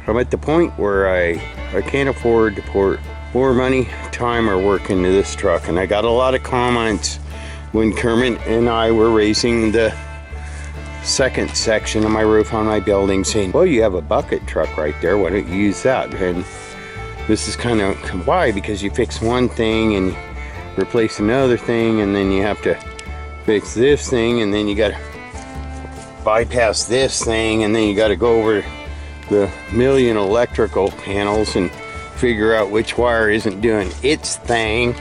I'm at the point where I can't afford to pour more money, time, or work into this truck. And I got a lot of comments when Kermit and I were raising the second section of my roof on my building saying, well, you have a bucket truck right there, why don't you use that? And this is kind of why, because you fix one thing and replace another thing, and then you have to fix this thing, and then you got to bypass this thing, and then you got to go over the million electrical panels and figure out which wire isn't doing its thing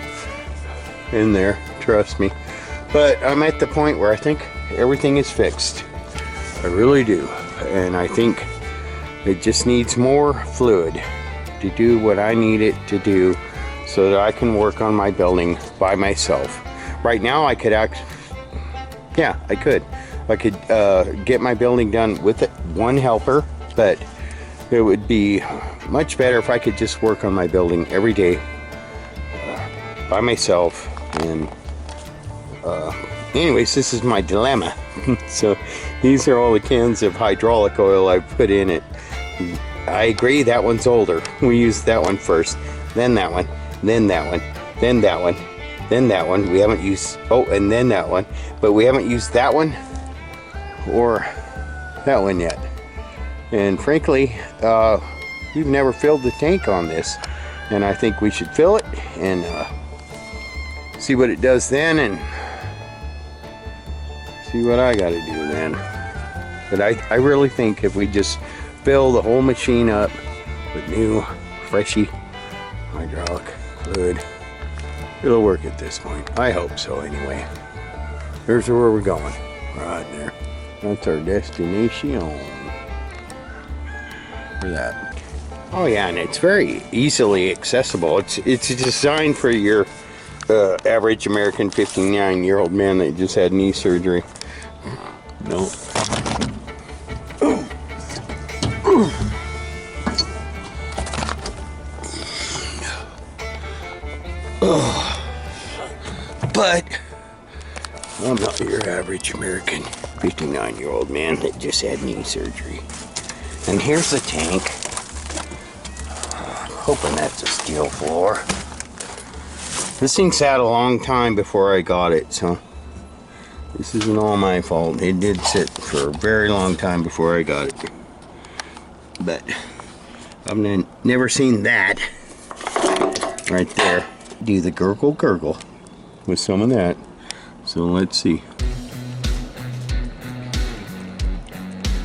in there, trust me. But I'm at the point where I think everything is fixed. I really do. And I think it just needs more fluid to do what I need it to do so that I can work on my building by myself. Right now I could I could get my building done with one helper, but it would be much better if I could just work on my building every day by myself. And anyways, this is my dilemma. So these are all the cans of hydraulic oil I've put in it. I agree, that one's older. We used that one first, then that one, then that one, then that one, then that one. We haven't used, oh, and then that one, but we haven't used that one or that one yet. And frankly, we've never filled the tank on this, and I think we should fill it and see what it does then, and see what I gotta do then. But I really think if we just fill the whole machine up with new, freshy hydraulic fluid, it'll work at this point. I hope so anyway. Here's where we're going, right there. That's our destination. For that. Oh yeah, and it's very easily accessible. It's designed for your average American 59-year-old man that just had knee surgery. No. But I'm not your average American 59-year-old man that just had knee surgery. And here's the tank. Hoping that's a steel floor. This thing sat a long time before I got it, so this isn't all my fault. It did sit for a very long time before I got it. But I've never seen that right there. Do the gurgle gurgle with some of that. So let's see.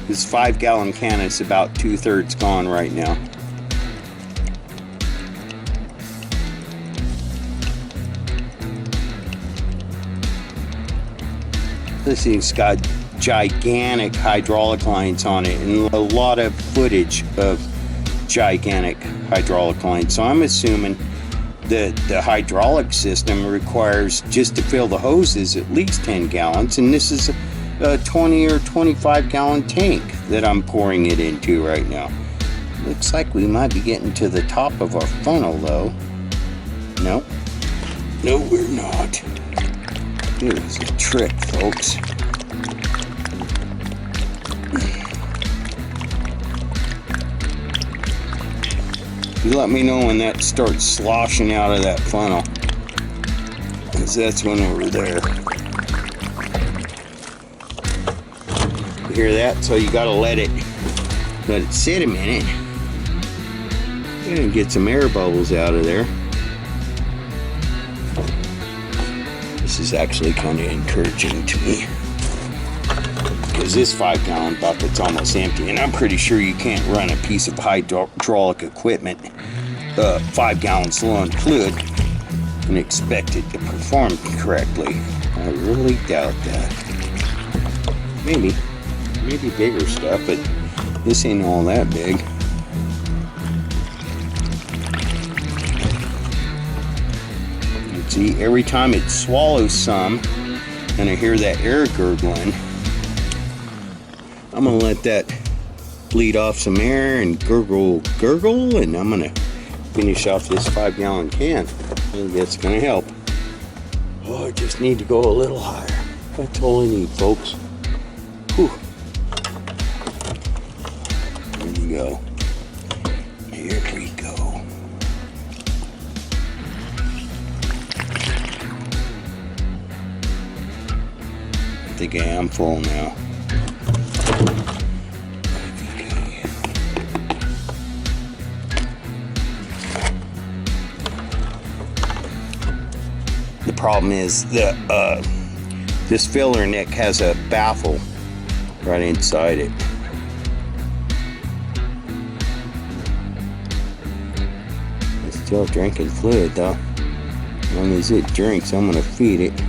This 5-gallon can is about 2/3 gone right now. This thing's got gigantic hydraulic lines on it and a lot of footage of gigantic hydraulic lines. So I'm assuming that the hydraulic system requires, just to fill the hoses, at least 10 gallons. And this is a 20 or 25 gallon tank that I'm pouring it into right now. Looks like we might be getting to the top of our funnel though. Nope. No, we're not. It was a trick, folks. You let me know when that starts sloshing out of that funnel, because that's when over there. You hear that? So you gotta let it sit a minute and get some air bubbles out of there. This is actually kind of encouraging to me, because this 5-gallon bucket's almost empty, and I'm pretty sure you can't run a piece of hydraulic equipment 5 gallons low on fluid and expect it to perform correctly. I really doubt that. Maybe bigger stuff, but this ain't all that big. See, every time it swallows some and I hear that air gurgling, I'm gonna let that bleed off some air and gurgle, and I'm gonna finish off this 5-gallon can. I think that's gonna help. Oh, I just need to go a little higher. That's all I need, folks. Whew. There you go. think I am full now. The problem is the this filler neck has a baffle right inside it. It's still drinking fluid though. As long as it drinks, I'm gonna feed it.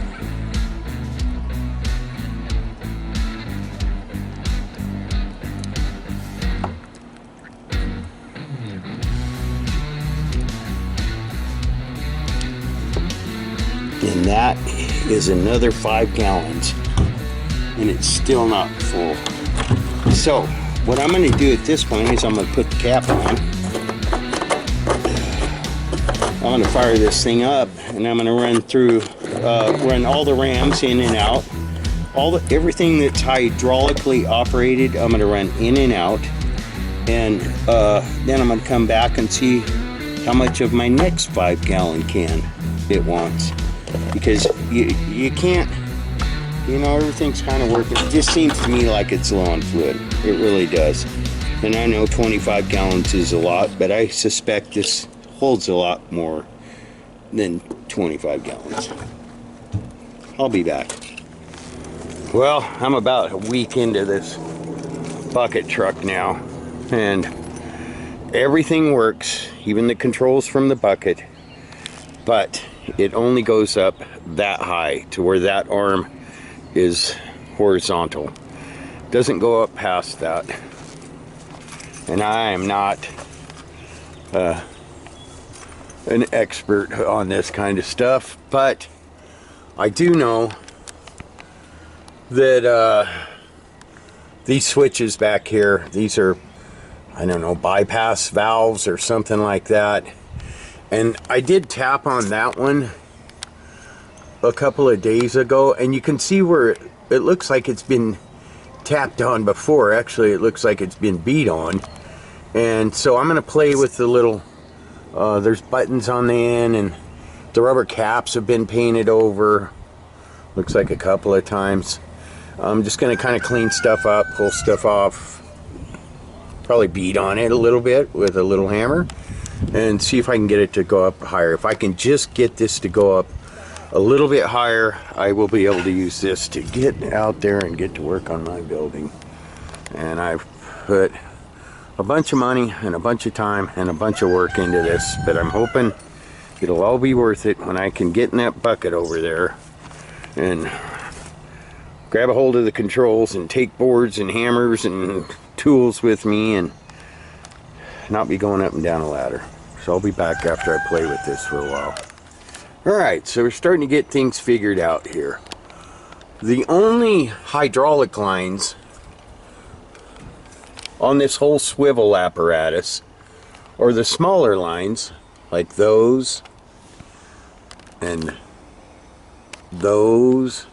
And that is another 5 gallons. And it's still not full. So, what I'm going to do at this point is I'm going to put the cap on. I'm going to fire this thing up, and I'm going to run through, run all the rams in and out. Everything that's hydraulically operated, I'm going to run in and out. And then I'm going to come back and see how much of my next 5 gallon can it wants. Because you can't, you know, everything's kind of working. It just seems to me like it's low on fluid. It really does. And I know 25 gallons is a lot, but I suspect this holds a lot more than 25 gallons. I'll be back. Well, I'm about a week into this bucket truck now, and everything works, even the controls from the bucket, but it only goes up that high to where that arm is horizontal. Doesn't go up past that. And I am not an expert on this kind of stuff, but I do know that these switches back here, these are, I don't know, bypass valves or something like that. And I did tap on that one a couple of days ago, and you can see where it looks like it's been tapped on before. Actually, it looks like it's been beat on. And so I'm going to play with the little, there's buttons on the end, and the rubber caps have been painted over. Looks like a couple of times. I'm just going to kind of clean stuff up, pull stuff off, probably beat on it a little bit with a little hammer, and see if I can get it to go up higher. If I can just get this to go up a little bit higher, I will be able to use this to get out there and get to work on my building. And I've put a bunch of money and a bunch of time and a bunch of work into this, but I'm hoping it'll all be worth it when I can get in that bucket over there and grab a hold of the controls and take boards and hammers and tools with me and not be going up and down a ladder. So I'll be back after I play with this for a while. Alright, so we're starting to get things figured out here. The only hydraulic lines on this whole swivel apparatus are the smaller lines, like those and those.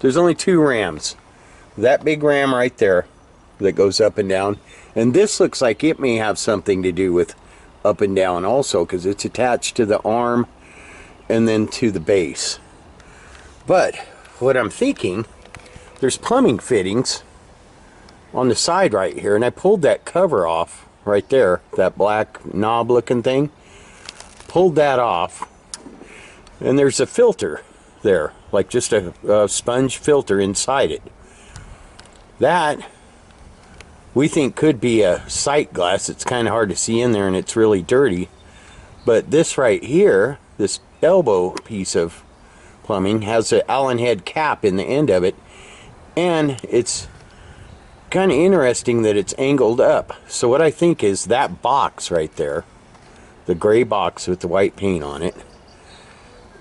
There's only 2 rams. That big ram right there that goes up and down, and this looks like it may have something to do with up and down also, because it's attached to the arm and then to the base. But what I'm thinking, there's plumbing fittings on the side right here, and I pulled that cover off right there, that black knob looking thing, pulled that off, and there's a filter there, like just a sponge filter inside it. That we think could be a sight glass. It's kind of hard to see in there and it's really dirty. But this right here, this elbow piece of plumbing, has an Allen head cap in the end of it, and it's kind of interesting that it's angled up. So what I think is that box right there, the gray box with the white paint on it,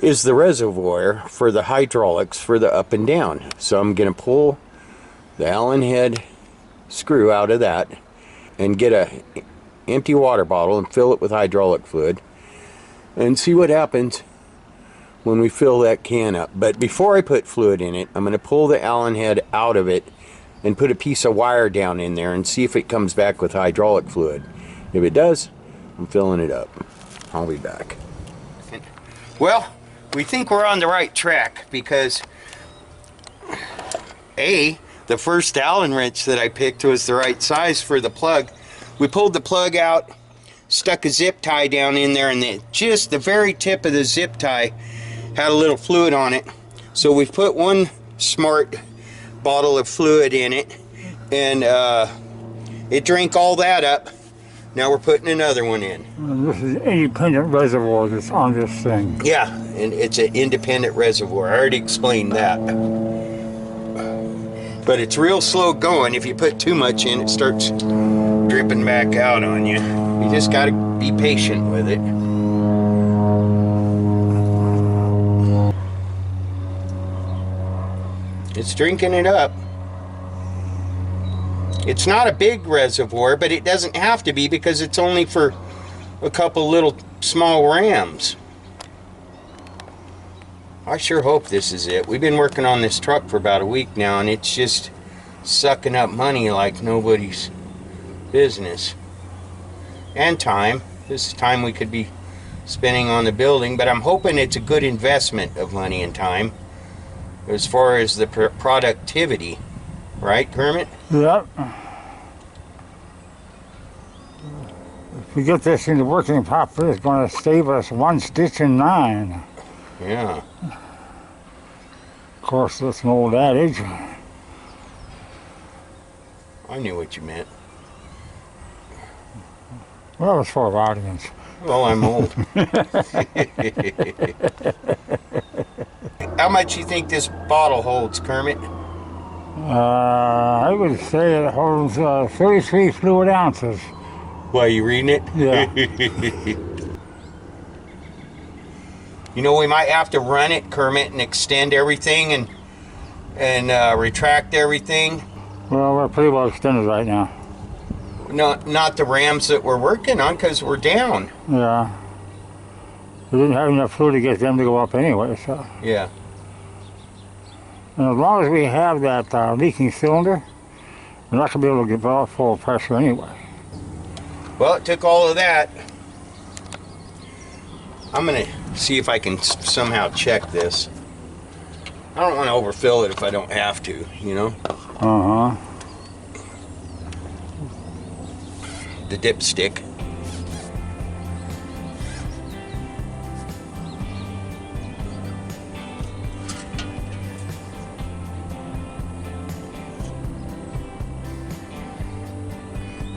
is the reservoir for the hydraulics for the up and down. So I'm going to pull the Allen head screw out of that and get a empty water bottle and fill it with hydraulic fluid and see what happens when we fill that can up. But before I put fluid in it, I'm going to pull the Allen head out of it and put a piece of wire down in there and see if it comes back with hydraulic fluid. If it does, I'm filling it up. I'll be back. Well, we think we're on the right track, because the first Allen wrench that I picked was the right size for the plug. We pulled the plug out, stuck a zip tie down in there, and just the very tip of the zip tie had a little fluid on it. So we've put one smart bottle of fluid in it, and it drank all that up. Now we're putting another one in. This is an independent reservoir that's on this thing. Yeah, and it's an independent reservoir. I already explained that. But it's real slow going. If you put too much in, it starts dripping back out on you. You just got to be patient with it. It's drinking it up. It's not a big reservoir, but it doesn't have to be because it's only for a couple little small rams. I sure hope this is it. We've been working on this truck for about a week now, and it's just sucking up money like nobody's business. And time. This is time we could be spending on the building, but I'm hoping it's a good investment of money and time as far as the productivity. Right, Kermit? Yep. If we get this into working properly, it's going to save us 1 stitch in 9. Yeah. Of course, that's an old adage. I knew what you meant. Well, it's for our audience. Well, I'm old. How much you think this bottle holds, Kermit? I would say it holds 33 fluid ounces. Why, you reading it? Yeah. You know, we might have to run it, Kermit, and extend everything and retract everything. Well, we're pretty well extended right now. Not the rams that we're working on, because we're down. Yeah. We didn't have enough fluid to get them to go up anyway, so. Yeah. And as long as we have that leaking cylinder, we're not going to be able to get full pressure anyway. Well, it took all of that. I'm going to see if I can somehow check this. I don't want to overfill it if I don't have to, you know? Uh-huh. The dipstick.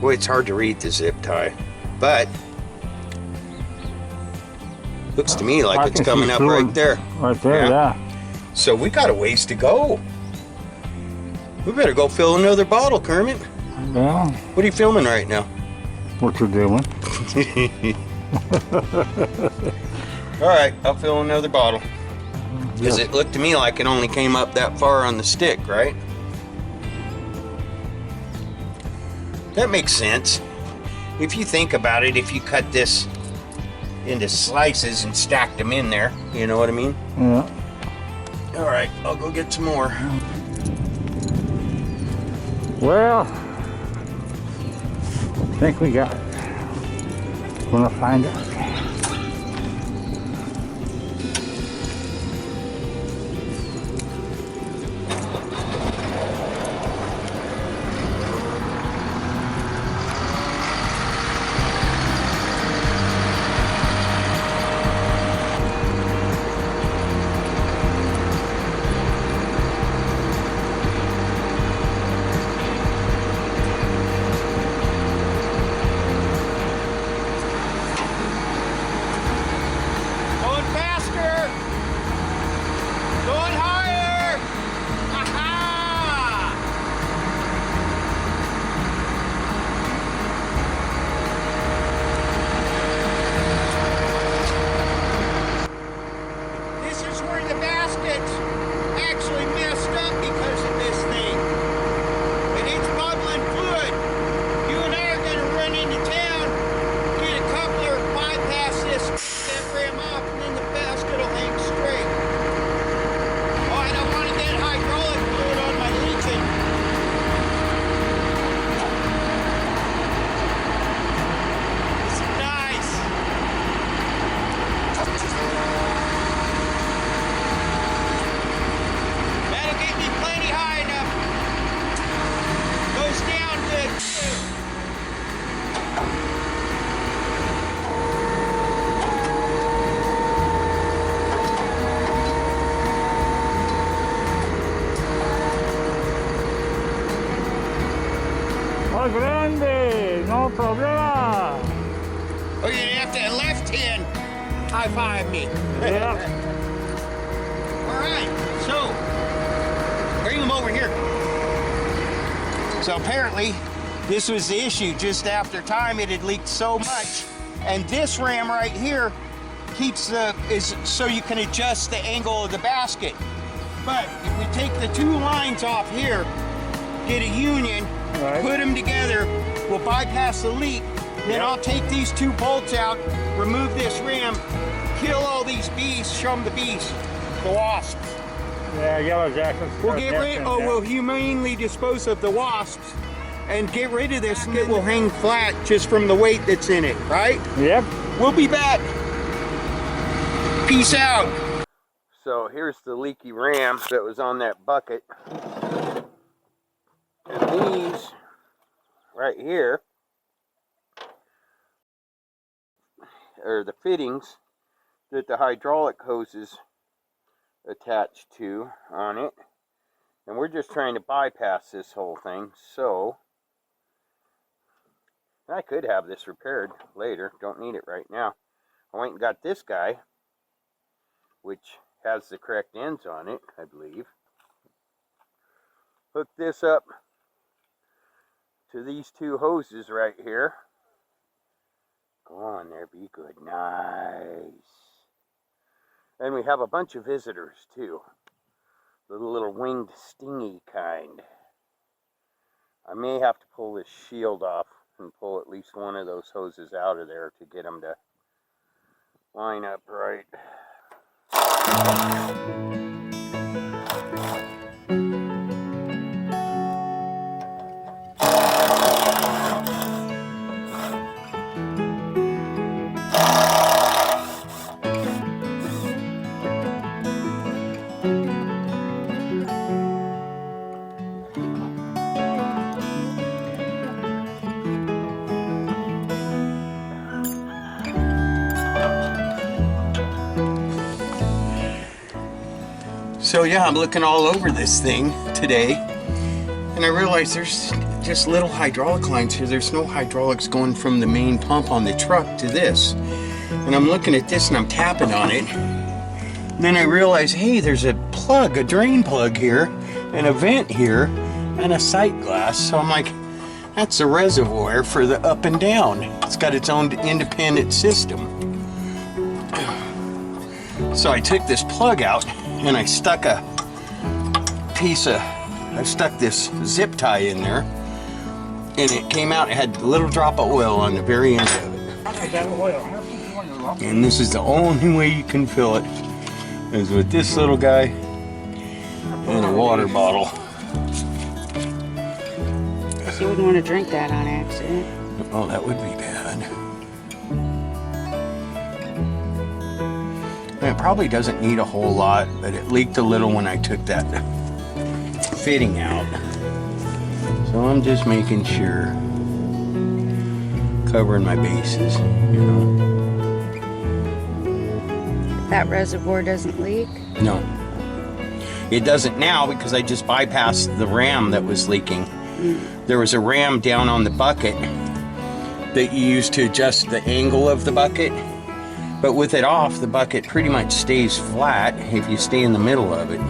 Boy, it's hard to read the zip tie, but looks to me like it's coming up right there. Right there, yeah. So we got a ways to go. We better go fill another bottle, Kermit. Yeah. What are you filming right now? What you're doing. All right, I'll fill another bottle. Because it looked to me like it only came up that far on the stick, right? That makes sense. If you think about it, if you cut this into slices and stacked them in there, you know what I mean? Yeah. All right, I'll go get some more. Well, I think we got it. Gonna find out. Muy grande, no problema. Oh, you have to left hand high five me. Yeah. All right, so bring them over here. So apparently this was the issue. Just after time, it had leaked so much, and this ram right here keeps is so you can adjust the angle of the basket. But if we take the two lines off here, get a union, right, put them together, we'll bypass the leak. Then I'll take these two bolts out, remove this ram, kill all these bees, show them the bees, the wasps. Yeah, yellow jackets. We'll get rid. Oh, we'll humanely dispose of the wasps and get rid of this. It will hang flat just from the weight that's in it, right? Yep. We'll be back. Peace out. So here's the leaky ram that was on that bucket. And these right here are the fittings that the hydraulic hoses attached to on it. And we're just trying to bypass this whole thing. So I could have this repaired later. Don't need it right now. I went and got this guy, which has the correct ends on it, I believe. Hook this up to these two hoses right here. Go on there, be good. Nice. And we have a bunch of visitors too. The little winged stingy kind. I may have to pull this shield off and pull at least one of those hoses out of there to get them to line up right. So yeah, I'm looking all over this thing today, and I realized there's just little hydraulic lines here. There's no hydraulics going from the main pump on the truck to this. And I'm looking at this and I'm tapping on it. And then I realize, hey, there's a plug, a drain plug here, and a vent here, and a sight glass. So I'm like, that's a reservoir for the up and down. It's got its own independent system. So I took this plug out and I stuck I stuck this zip tie in there, and it came out. It had a little drop of oil on the very end of it. And this is the only way you can fill it, is with this little guy and a water bottle. You wouldn't want to drink that on accident. Oh, that would be bad. And it probably doesn't need a whole lot, but it leaked a little when I took that fitting out. So I'm just making sure, covering my bases, you know. That reservoir doesn't leak? No. It doesn't now because I just bypassed the ram that was leaking. There was a ram down on the bucket that you use to adjust the angle of the bucket. But with it off, the bucket pretty much stays flat if you stay in the middle of it.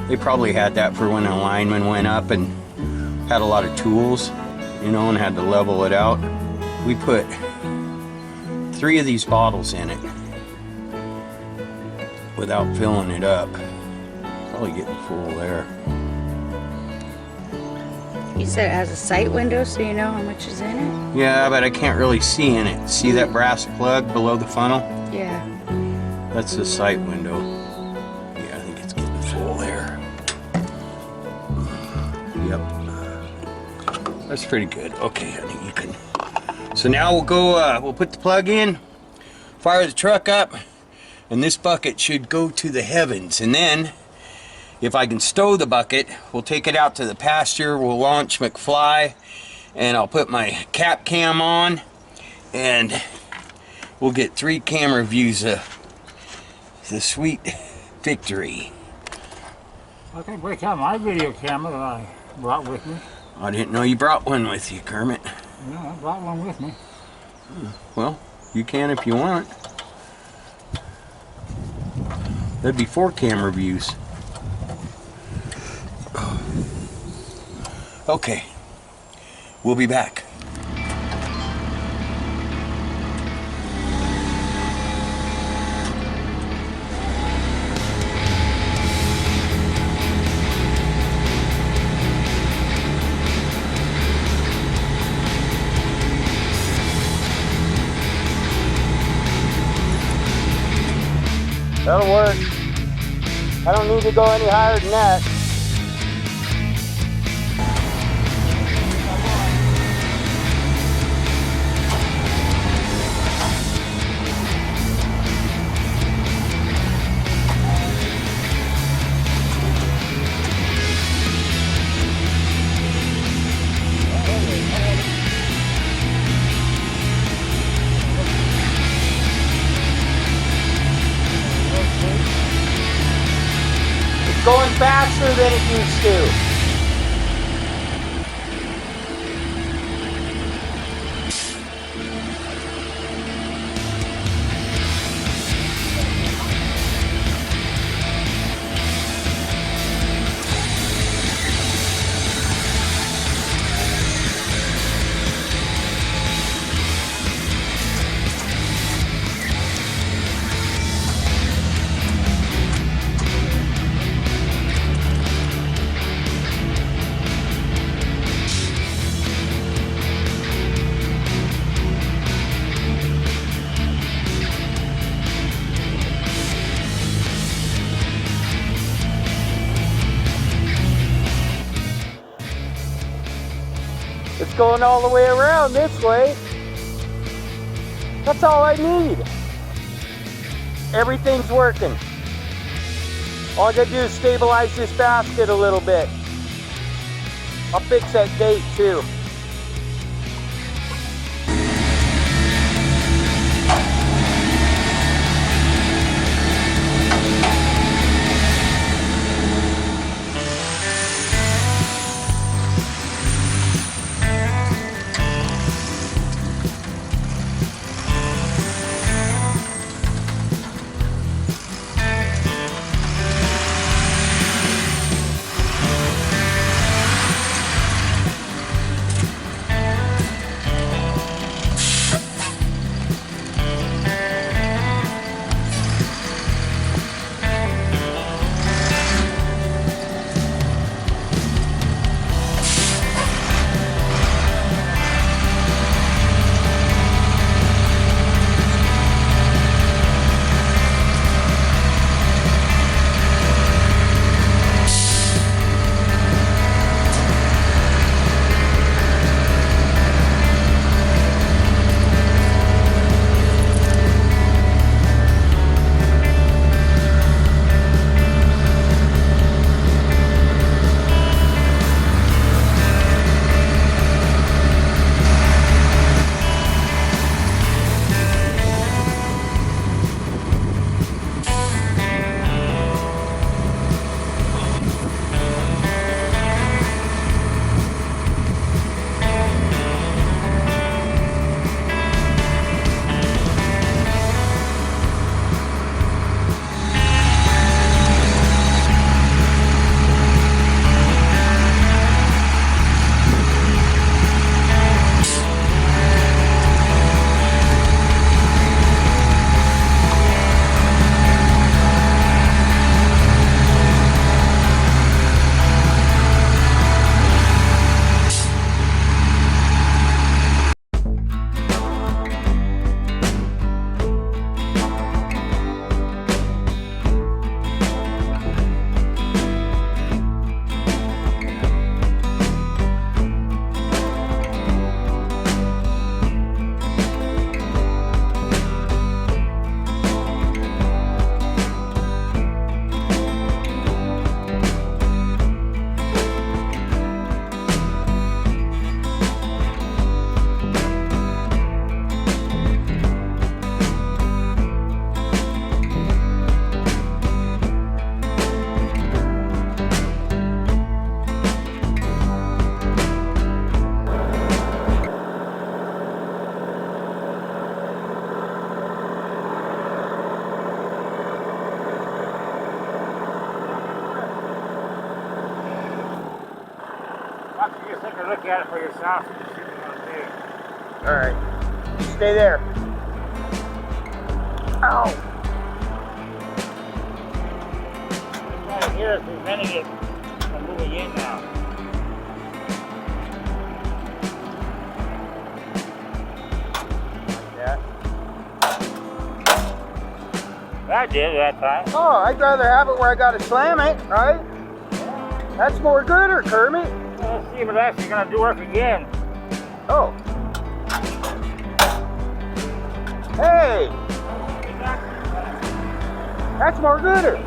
They probably had that for when a lineman went up and had a lot of tools, you know, and had to level it out. We put 3 of these bottles in it without filling it up. Probably getting full there. You said it has a sight window so you know how much is in it? Yeah, but I can't really see in it. See that brass plug below the funnel? Yeah. That's the sight window. Yeah, I think it's getting full there. Yep. That's pretty good. Okay, honey, you can. So now we'll go, we'll put the plug in, fire the truck up, and this bucket should go to the heavens. And then, if I can stow the bucket, we'll take it out to the pasture, we'll launch McFly, and I'll put my cap cam on, and we'll get 3 camera views of the sweet victory. I can break out my video camera that I brought with me. I didn't know you brought one with you, Kermit. Yeah, I brought one with me. Well, you can if you want. That'd be 4 camera views. Okay, we'll be back. That'll work. I don't need to go any higher than that. Going faster than it used to. It's going all the way around this way. That's all I need. Everything's working. All I gotta do is stabilize this basket a little bit. I'll fix that gate too. After you take a look at it for yourself and see what you want to do. All right. You stay there. Ow. Right here is preventing it from moving in now. Yeah. That did that time. Oh, I'd rather have it where I gotta slam it, right? That's more gooder, Kermit. Let's see if it's actually going to do work again. Oh. Hey, that's more gooder.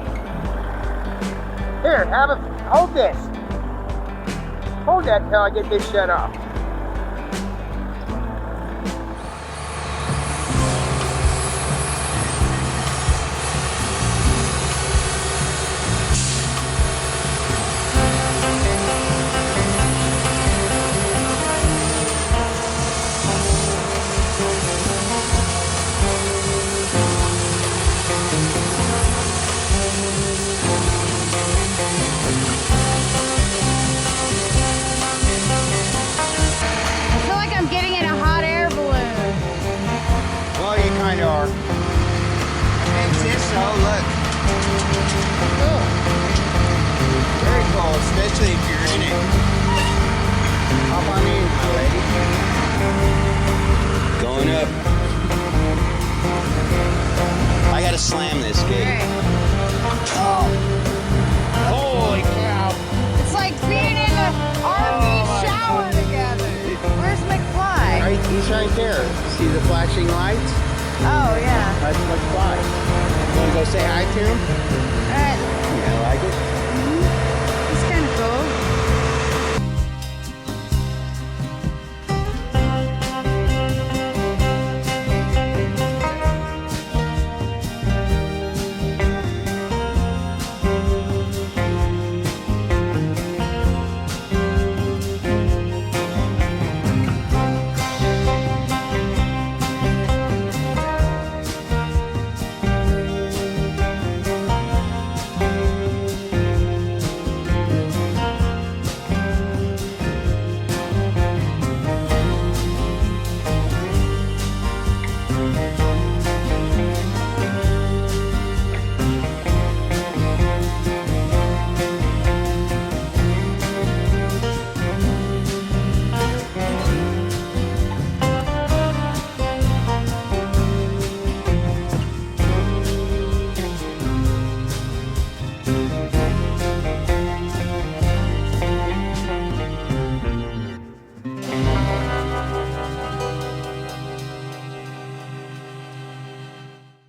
Here, have it. Hold this. Hold that till I get this shut off. I feel like I'm getting in a hot air balloon. Well, you kind of are. Makes this so look. Oh. Very cool, especially if you're in it. Hop on in, my lady. Going up. I gotta slam this gate. Oh. Holy cow. It's like being in the RV shower together. Where's McFly? Right, he's right there. See the flashing lights? Oh, yeah. That's McFly. You wanna go say hi to him?